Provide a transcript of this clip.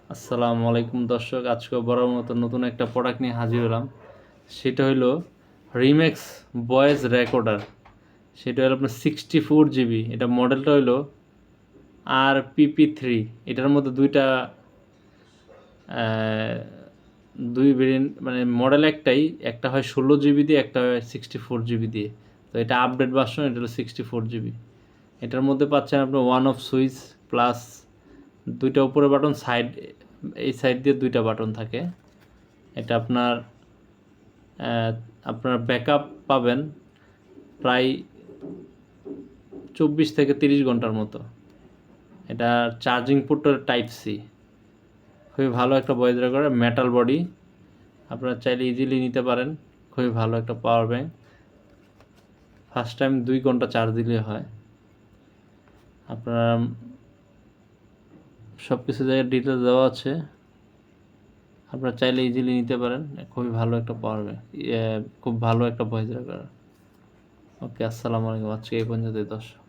আসসালামু আলাইকুম দর্শক, আজকে বড় মতো নতুন একটা প্রোডাক্ট নিয়ে হাজির হলাম। সেটা হলো রিম্যাক্স ভয়েস রেকর্ডার। সেটা হলো আপনার 64 GB। এটা মডেলটা হলো RPP3। এটার মধ্যে দুই ভেরিয়েন্ট, মানে মডেল একটাই, একটা হয় 16 GB দিয়ে, একটা হয় 64 GB দিয়ে। তো এটা আপডেট ভার্সন, এটা হলো 64 GB। এটার মধ্যে পাচ্ছেন আপনি ওয়ান অফ সুইচ প্লাস দুইটা উপরে বাটন, এই সাইড দিয়ে দুইটা বাটন থাকে। এটা আপনার ব্যাকআপ পাবেন প্রায় 24 থেকে 30 ঘন্টার মতো। এটা চার্জিং পোর্ট টাইপ সি, খুবই ভালো একটা ভয়েস রেকর্ডার, মেটাল বডি। আপনারা চাইলে ইজিলি নিতে পারেন। খুবই ভালো একটা পাওয়ার ব্যাংক। ফার্স্ট টাইম 2 ঘন্টা চার্জ দিলে হয়। আপনারা সব কিছু জায়গায় ডিটেলস দেওয়া আছে, আপনারা চাইলে ইজিলি নিতে পারেন। খুবই ভালো একটা পাওয়ার ব্যাংক, খুব ভালো একটা ভয়েস রেকর্ডার। ওকে, আসসালামু আলাইকুম। আজকে এই পর্যন্তই দর্শক।